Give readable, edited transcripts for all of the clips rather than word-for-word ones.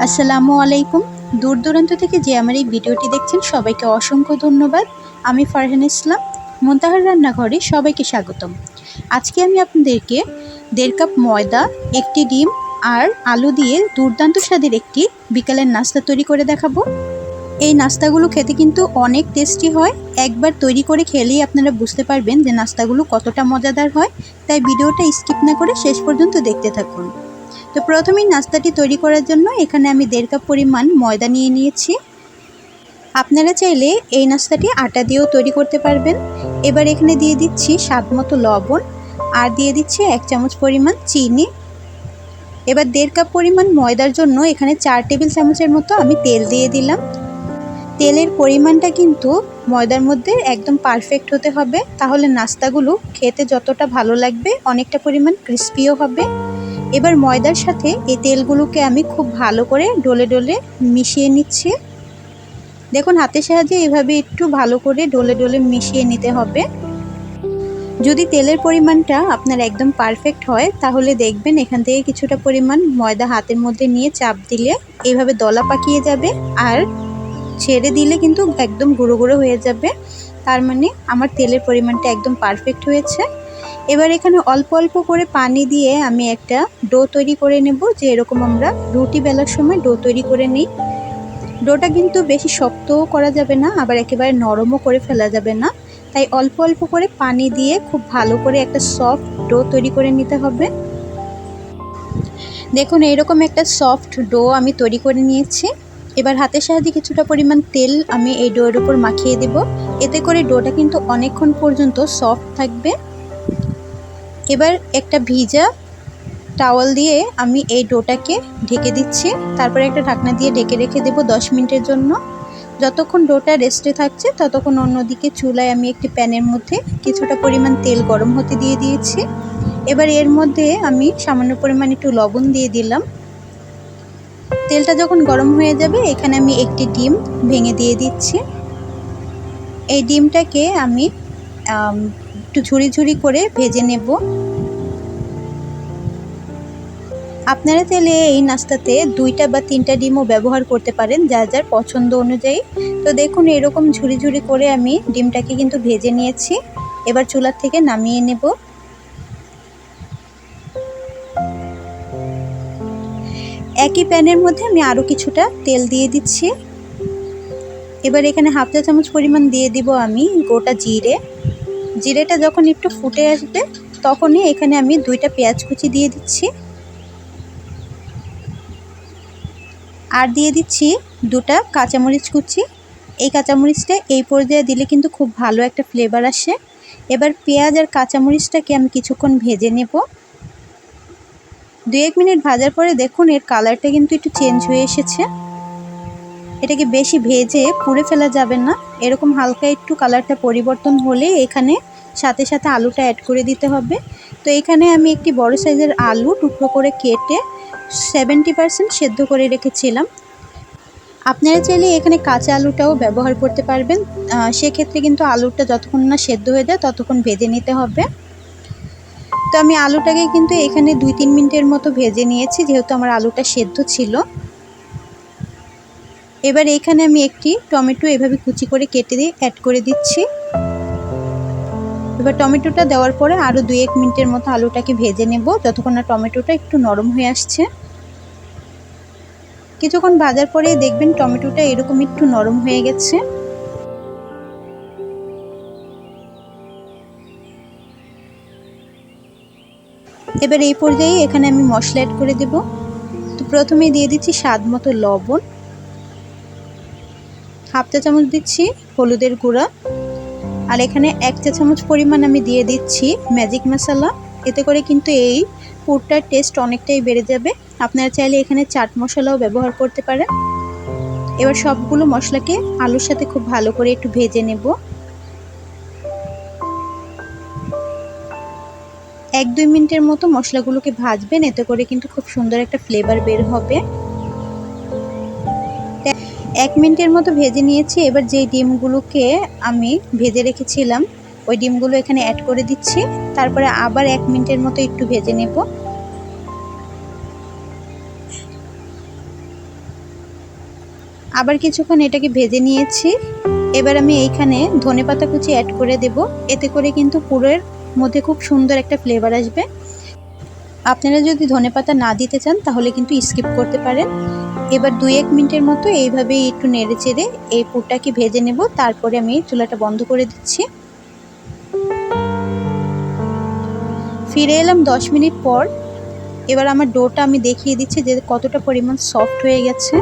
আসসালামু আলাইকুম। দূর দূরান্ত থেকে যে আমার এই ভিডিওটি দেখছেন সবাইকে অসংখ্য ধন্যবাদ। আমি ফারহান ইসলাম, মুনতাহার রান্নাঘরে সবাইকে স্বাগতম। আজকে আমি আপনাদেরকে 1.5 কাপ ময়দা, একটি ডিম আর আলু দিয়ে দুর্দান্ত স্বাদের একটি বিকালের নাস্তা তৈরি করে দেখাবো। এই নাস্তাগুলো খেতে কিন্তু অনেক টেস্টি হয়। একবার তৈরি করে খেলেই আপনারা বুঝতে পারবেন যে নাস্তাগুলো কতটা মজাদার হয়। তাই ভিডিওটা স্কিপ না করে শেষ পর্যন্ত দেখতে থাকুন। তো প্রথমেই নাস্তাটি তৈরি করার জন্য এখানে আমি 1.5 কাপ পরিমাণ ময়দা নিয়ে নিয়েছি। আপনারা চাইলে এই নাস্তাটি আটা দিয়েও তৈরি করতে পারবেন। এবার এখানে দিয়ে দিচ্ছি স্বাদ মতো লবণ আর দিয়ে দিচ্ছি 1 চামচ পরিমাণ চিনি। এবার 1.5 কাপ পরিমাণ ময়দার জন্য এখানে 4 টেবিল চামচের মতো আমি তেল দিয়ে দিলাম। তেলের পরিমাণটা কিন্তু ময়দার মধ্যে একদম পারফেক্ট হতে হবে, তাহলে নাস্তাগুলো খেতে যতটা ভালো লাগবে অনেকটা পরিমাণ ক্রিস্পিও হবে। এবার ময়দার সাথে এই তেলগুলোকে আমি খুব ভালো করে ডলে ডলে মিশিয়ে নিচ্ছি। দেখুন হাতের সাহায্যে এভাবে একটু ভালো করে ডলে ডলে মিশিয়ে নিতে হবে। যদি তেলের পরিমাণটা আপনার একদম পারফেক্ট হয় তাহলে দেখবেন এখান থেকে কিছুটা পরিমাণ ময়দা হাতের মধ্যে নিয়ে চাপ দিলে এইভাবে দলা পাকিয়ে যাবে, আর ছেড়ে দিলে কিন্তু একদম গুঁড়ো গুঁড়ো হয়ে যাবে। তার মানে আমার তেলের পরিমাণটা একদম পারফেক্ট হয়েছে। এবার এখানে অল্প অল্প করে পানি দিয়ে আমি একটা ডো তৈরি করে নেব, যে এরকম আমরা রুটি বেলার সময় ডো তৈরি করে নিই। ডোটা কিন্তু বেশি শক্তও করা যাবে না, আবার একেবারে নরমও করে ফেলা যাবে না। তাই অল্প অল্প করে পানি দিয়ে খুব ভালো করে একটা সফট ডো তৈরি করে নিতে হবে। দেখুন এইরকম একটা সফট ডো আমি তৈরি করে নিয়েছি। এবার হাতের সাহায্যে কিছুটা পরিমাণ তেল আমি এই ডোয়ের উপর মাখিয়ে দেব। এতে করে ডোটা কিন্তু অনেকক্ষণ পর্যন্ত সফট থাকবে। এবার একটা ভিজা টাওয়াল দিয়ে আমি এই ডোটাকে ঢেকে দিচ্ছি। তারপরে একটা ঢাকনা দিয়ে ঢেকে রেখে দেব 10 মিনিটের জন্য। যতক্ষণ ডোটা রেস্টে থাকছে ততক্ষণ অন্যদিকে চুলায় আমি একটি প্যানের মধ্যে কিছুটা পরিমাণ তেল গরম হতে দিয়ে দিয়েছি। এবার এর মধ্যে আমি সামান্য পরিমাণ একটু লবণ দিয়ে দিলাম। তেলটা যখন গরম হয়ে যাবে এখানে আমি একটি ডিম ভেঙে দিয়ে দিচ্ছি। এই ডিমটাকে আমি একটু ঝুরি ঝুরি করে ভেজে নেব। আপনারা চাইলে এই নাস্তাতে 2টা বা 3টা ডিমও ব্যবহার করতে পারেন, যার যার পছন্দ অনুযায়ী। তো দেখুন এরকম ঝুরি ঝুরি করে আমি ডিমটাকে কিন্তু ভেজে নিয়েছি। এবার চুলার থেকে নামিয়ে নেব। একই প্যানের মধ্যে আমি আরও কিছুটা তেল দিয়ে দিচ্ছি। এবার এখানে হাফ চা চামচ পরিমাণ দিয়ে দিব আমি গোটা জিরে। জিরেটা যখন একটু ফুটে আসবে তখনই এখানে আমি 2টা পেঁয়াজ কুচি দিয়ে দিচ্ছি, আর দিয়ে দিচ্ছি 2টা কাঁচামরিচ কুচি। এই কাঁচামরিচটা এই পর্যায়ে দিলে কিন্তু খুব ভালো একটা ফ্লেভার আসে। এবার পেঁয়াজ আর কাঁচামরিচটাকে আমি কিছুক্ষণ ভেজে নেব। 2-1 মিনিট ভাজার পরে দেখুন এর কালারটা কিন্তু একটু চেঞ্জ হয়ে এসেছে। এটাকে বেশি ভেজে পুড়ে ফেলা যাবে না, এরকম হালকা একটু কালারটা পরিবর্তন হলে এখানে সাথে সাথে আলুটা অ্যাড করে দিতে হবে। তো এখানে আমি একটি বড় সাইজের আলু টুকরো করে কেটে 70% সেদ্ধ করে রেখেছিলাম। আপনারা চাইলে এখানে কাঁচা আলুটাও ব্যবহার করতে পারবেন। সেক্ষেত্রে কিন্তু আলুটা যতক্ষণ না সেদ্ধ হয়ে যায় ততক্ষণ ভেজে নিতে হবে। তো আমি আলুটাকে কিন্তু এখানে 2-3 মিনিটের মতো ভেজে নিয়েছি, যেহেতু আমার আলুটা সেদ্ধ ছিল। এবার এখানে আমি একটি টমেটো এভাবে কুচি করে কেটে দিয়ে অ্যাড করে দিচ্ছি। এবার টমেটোটা দেওয়ার পরে আরও 2-1 মিনিটের মতো আলুটাকে ভেজে নেব, যতক্ষণ না টমেটোটা একটু নরম হয়ে আসছে। কিছুক্ষণ ভাজার পরে দেখবেন টমেটোটা এরকম একটু নরম হয়ে গেছে। এবার এই পর্যায়ে এখানে আমি মশলা অ্যাড করে দেব। তো প্রথমে দিয়ে দিচ্ছি স্বাদ মতো লবণ, হাফ চা চামচ দিচ্ছি হলুদের গুঁড়া, আর এখানে 1 চা চামচ পরিমাণ আমি দিয়ে দিচ্ছি ম্যাজিক মশলা। এতে করে কিন্তু এই পুরটার টেস্ট অনেকটাই বেড়ে যাবে। আপনারা চাইলে এখানে চাট মশলাও ব্যবহার করতে পারেন। এবার সবগুলো মশলাকে আলুর সাথে খুব ভালো করে একটু ভেজে নেব। 1-2 মিনিটের মতো মশলাগুলোকে ভাজবেন, এতে করে কিন্তু খুব সুন্দর একটা ফ্লেভার বের হবে। 1 মিনিটের মতো ভেজে নিয়েছি। এবার যেই ডিমগুলোকে আমি ভেজে রেখেছিলাম ওই ডিমগুলো এখানে অ্যাড করে দিচ্ছি। তারপরে আবার 1 মিনিটের মতো একটু ভেজে নেব। আবার কিছুক্ষণ এটাকে ভেজে নিয়েছি। এবার আমি এইখানে ধনেপাতা কুচি অ্যাড করে দেব। এতে করে কিন্তু পুরের মধ্যে খুব সুন্দর একটা ফ্লেভার আসবে। আপনারা যদি ধনেপাতা না দিতে চান তাহলে কিন্তু স্কিপ করতে পারেন। এবার 2-1 মিনিটের মতো এইভাবে একটু নেড়ে চেড়ে এই পুরটাকে ভেজে নেব। তারপরে আমি চুলাটা বন্ধ করে দিচ্ছি। ফিরে এলাম 10 মিনিট পর। এবার আমার ডোটা আমি দেখিয়ে দিচ্ছি যে কতটা পরিমাণ সফট হয়ে গেছে।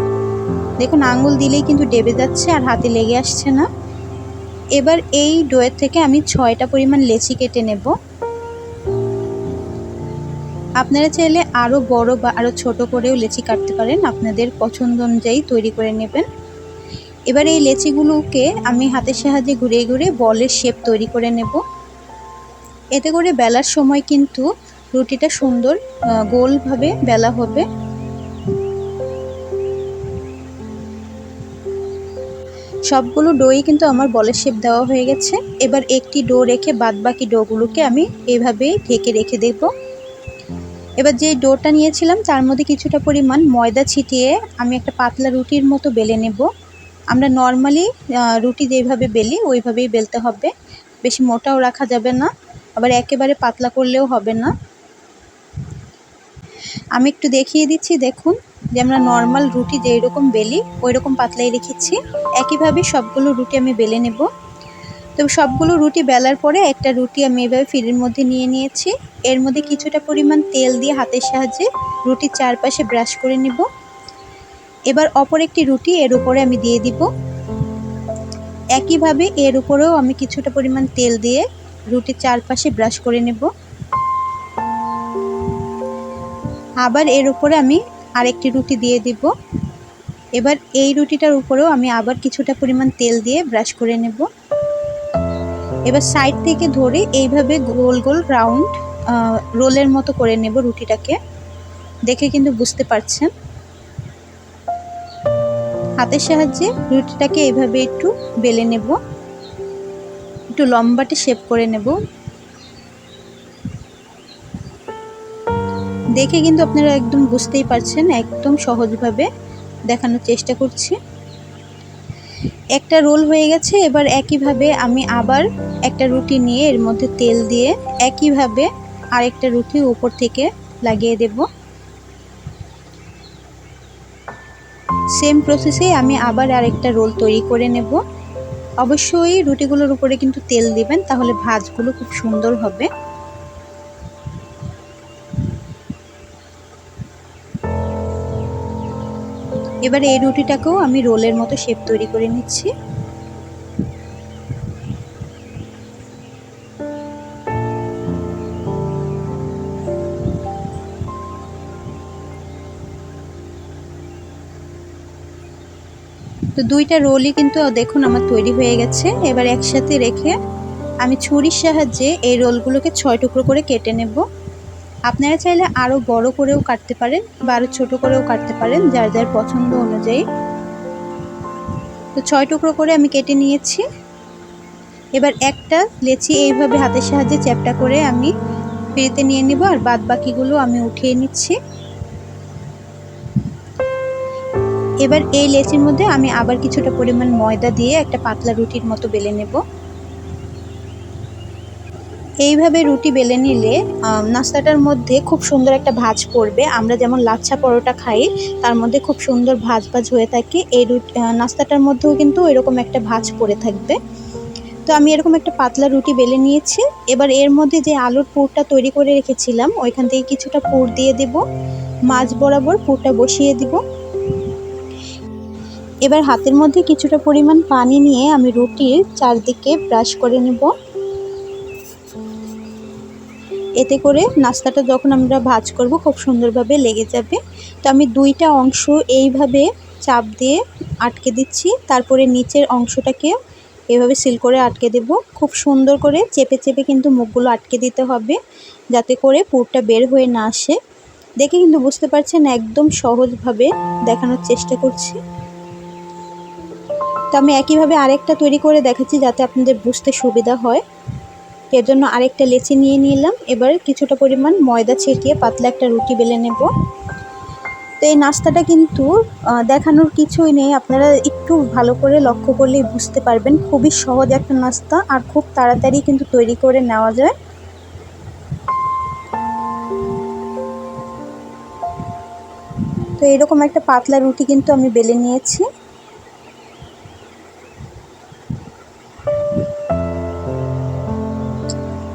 দেখুন আঙ্গুল দিলেই কিন্তু ডেবে যাচ্ছে আর হাতে লেগে আসছে না। এবার এই ডোয়ের থেকে আমি 6টা পরিমাণ লেচি কেটে নেব। আপনারা চাইলে আরও বড় বা আরও ছোট করেও লেচি কাটতে পারেন, আপনাদের পছন্দ অনুযায়ী তৈরি করে নেবেন। এবার এই লেচিগুলোকে আমি হাতের সাহায্যে ঘুরিয়ে ঘুরিয়ে বলের শেপ তৈরি করে নেব। এতে করে বেলার সময় কিন্তু রুটিটা সুন্দর গোলভাবে বেলা হবে। সবগুলো ডোই কিন্তু আমার বলের শেপ দেওয়া হয়ে গেছে। এবার একটি ডো রেখে বাদবাকি ডোগুলোকে আমি এভাবেই ঢেকে রেখে দেব। এবার যে ডোটা নিয়েছিলাম তার মধ্যে কিছুটা পরিমাণ ময়দা ছিটিয়ে আমি একটা পাতলা রুটির মতো বেলে নেব। আমরা নর্মালি রুটি যেভাবে বেলি ওইভাবেই বেলতে হবে, বেশি মোটাও রাখা যাবে না, আবার একেবারে পাতলা করলেও হবে না। আমি একটু দেখিয়ে দিচ্ছি, দেখুন যে আমরা নর্মাল রুটি যেই রকম বেলি ওই রকম পাতলাই রেখেছি। একইভাবে সবগুলো রুটি আমি বেলে নেব। তো সবগুলো রুটি বেলার পরে একটা রুটি আমি এভাবে ফিরের মধ্যে নিয়ে নিয়েছি। এর মধ্যে কিছুটা পরিমাণ তেল দিয়ে হাতের সাহায্যে রুটির চারপাশে ব্রাশ করে নেব। এবার অপর একটি রুটি এর উপরে আমি দিয়ে দিব। একইভাবে এর উপরেও আমি কিছুটা পরিমাণ তেল দিয়ে রুটির চারপাশে ব্রাশ করে নেব। আবার এর উপরে আমি আরেকটি রুটি দিয়ে দিব। এবার এই রুটিটার উপরেও আমি আবার কিছুটা পরিমাণ তেল দিয়ে ব্রাশ করে নেব। এবার সাইড থেকে ধরে এইভাবে গোল গোল রাউন্ড রোলের মতো করে নেব রুটিটাকে। দেখে কিন্তু বুঝতে পারছেন। হাতের সাহায্যে রুটিটাকে এইভাবে একটু বেলে নেব, একটু লম্বাটে শেপ করে নেব। দেখে কিন্তু আপনারা একদম বুঝতেই পারছেন, একদম সহজভাবে দেখানোর চেষ্টা করছি। একটা রোল হয়ে গেছে। এবার একইভাবে আমি আবার একটা রুটি নিয়ে এর মধ্যে তেল দিয়ে একইভাবে আরেকটা রুটি উপর থেকে লাগিয়ে দেব। সেম প্রসেসে আমি আবার আরেকটা রোল তৈরি করে নেব। অবশ্যই রুটিগুলোর উপরে কিন্তু তেল দিবেন, তাহলে ভাঁজগুলো খুব সুন্দর হবে। এবার এই রুটিটাকেও আমি রোলের মতো শেপ তৈরি করে নিচ্ছি। তো দুইটা রোলই কিন্তু দেখুন আমার তৈরি হয়ে গেছে। এবার একসাথে রেখে আমি ছুরির সাহায্যে এই রোলগুলোকে 6 টুকরো করে কেটে নেব। আপনারা চাইলে আরও বড় করেও কাটতে পারেন বা আরও ছোটো করেও কাটতে পারেন, যার যার পছন্দ অনুযায়ী। তো 6 টুকরো করে আমি কেটে নিয়েছি। এবার একটা লেচি এইভাবে হাতের সাহায্যে চ্যাপটা করে আমি ফিরিতে নিয়ে নিব, আর বাদ বাকিগুলো আমি উঠিয়ে নিচ্ছি। এবার এই লেচির মধ্যে আমি আবার কিছুটা পরিমাণ ময়দা দিয়ে একটা পাতলা রুটির মতো বেলে নেব। এইভাবে রুটি বেলে নিলে নাস্তাটার মধ্যে খুব সুন্দর একটা ভাঁজ পড়বে। আমরা যেমন লাচ্ছা পরোটা খাই তার মধ্যে খুব সুন্দর ভাঁজ ভাঁজ হয়ে থাকে, এই নাস্তাটার মধ্যেও কিন্তু এরকম একটা ভাঁজ পড়ে থাকবে। তো আমি এরকম একটা পাতলা রুটি বেলে নিয়েছি। এবার এর মধ্যে যে আলুর পুরটা তৈরি করে রেখেছিলাম ওইখান থেকে কিছুটা পুর দিয়ে দেব, মাঝ বরাবর পুরটা বসিয়ে দিব। এবার হাতের মধ্যে কিছুটা পরিমাণ পানি নিয়ে আমি রুটির চারদিকে ব্রাশ করে নেব। এতে করে নাস্তাটা যখন আমরা ভাঁজ করব খুব সুন্দরভাবে লেগে যাবে। তো আমি দুইটা অংশ এইভাবে চাপ দিয়ে আটকে দিচ্ছি, তারপরে নিচের অংশটাকে এভাবে সিল করে আটকে দেব। খুব সুন্দর করে চেপে চেপে কিন্তু মুখগুলো আটকে দিতে হবে, যাতে করে পুরটা বের হয়ে না আসে। দেখে কিন্তু বুঝতে পারছেন একদম সহজভাবে দেখানোর চেষ্টা করছি। তো আমি একইভাবে আরেকটা তৈরি করে দেখাচ্ছি যাতে আপনাদের বুঝতে সুবিধা হয়। এর জন্য আরেকটা লেচি নিয়ে নিলাম। এবার কিছুটা পরিমাণ ময়দা ছিটিয়ে পাতলা একটা রুটি বেলে নেব। তো এই নাস্তাটা কিন্তু দেখানোর কিছুই নেই, আপনারা একটু ভালো করে লক্ষ্য করলেই বুঝতে পারবেন। খুবই সহজ একটা নাস্তা আর খুব তাড়াতাড়ি কিন্তু তৈরি করে নেওয়া যায়। তো এরকম একটা পাতলা রুটি কিন্তু আমি বেলে নিয়েছি।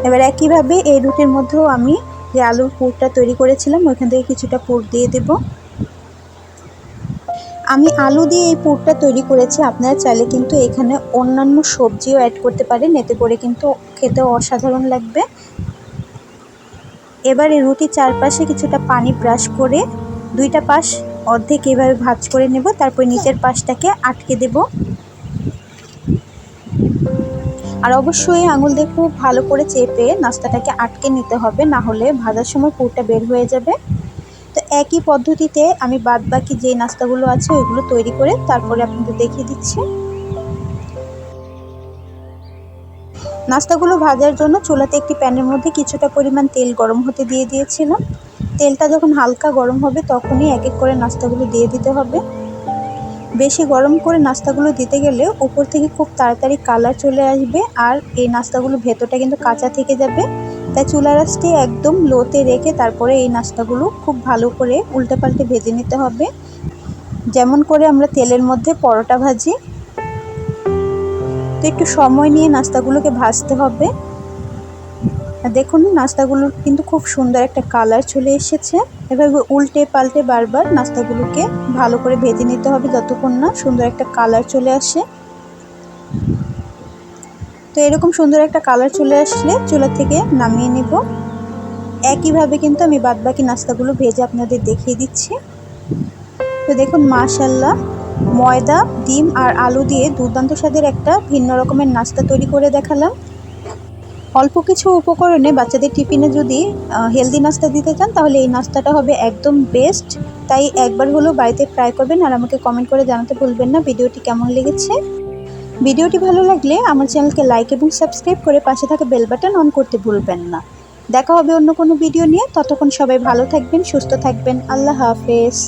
এবার একইভাবে এই রুটির মধ্যেও আমি যে আলুর পুরটা তৈরি করেছিলাম ওইখান থেকে কিছুটা পুর দিয়ে দেব। আমি আলু দিয়ে এই পুরটা তৈরি করেছি, আপনারা চাইলে কিন্তু এখানে অন্যান্য সবজিও অ্যাড করতে পারেন, এতে করে কিন্তু খেতে অসাধারণ লাগবে। এবার এই রুটির চারপাশে কিছুটা পানি ব্রাশ করে দুইটা পাশ অর্ধেক এভাবে ভাঁজ করে নেব, তারপর নিচের পাশটাকে আটকে দেব। আর অবশ্যই আঙুল দিয়ে খুব ভালো করে চেপে নাস্তাটাকে আটকে নিতে হবে, না হলে ভাজার সময় পুরটা বের হয়ে যাবে। তো একই পদ্ধতিতে আমি বাদবাকি যে নাস্তাগুলো আছে ওইগুলো তৈরি করে তারপরে আপনাদের দেখিয়ে দিচ্ছি। নাস্তাগুলো ভাজার জন্য চুলাতে একটি প্যানের মধ্যে কিছুটা পরিমাণ তেল গরম হতে দিয়ে দিয়েছিলাম। তেলটা যখন হালকা গরম হবে তখনই এক এক করে নাস্তাগুলো দিয়ে দিতে হবে। বেশি গরম করে নাস্তাগুলো দিতে গেলে উপর থেকে খুব তাড়াতাড়ি কালার চলে আসবে আর এই নাস্তাগুলো ভেতরটা কিন্তু কাঁচা থেকে যাবে। তাই চুলার আঁচটি একদম লোতে রেখে তারপরে এই নাস্তাগুলো খুব ভালো করে উল্টে পাল্টে ভেজে নিতে হবে, যেমন করে আমরা তেলের মধ্যে পরোটা ভাজি। তো একটু সময় নিয়ে নাস্তাগুলোকে ভাজতে হবে। দেখুন নাস্তাগুলোর কিন্তু খুব সুন্দর একটা কালার চলে এসেছে। এভাবে উল্টে পাল্টে বারবার নাস্তাগুলোকে ভালো করে ভেজে নিতে হবে যতক্ষণ না সুন্দর একটা কালার চলে আসে। তো এরকম সুন্দর একটা কালার চলে আসলে চুলা থেকে নামিয়ে নেব। একইভাবে কিন্তু আমি বাদবাকি নাস্তাগুলো ভেজে আপনাদের দেখিয়ে দিচ্ছি। তো দেখুন মাশাআল্লাহ, ময়দা, ডিম আর আলু দিয়ে দুর্দান্ত স্বাদের একটা ভিন্ন রকমের নাস্তা তৈরি করে দেখালাম। অল্প কিছু উপকরণে বাচ্চাদের টিফিনে যদি হেলদি নাস্তা দিতে চান তাহলে এই নাস্তাটা হবে একদম বেস্ট। তাই একবার হলেও বাড়িতে ট্রাই করবেন আর আমাকে কমেন্ট করে জানাতে ভুলবেন না ভিডিওটি কেমন লেগেছে। ভিডিওটি ভালো লাগলে আমার চ্যানেলকে লাইক এবং সাবস্ক্রাইব করে পাশে থাকা বেল বাটন অন করতে ভুলবেন না। দেখা হবে অন্য কোনো ভিডিও নিয়ে, ততক্ষণ সবাই ভালো থাকবেন, সুস্থ থাকবেন। আল্লাহ হাফেজ।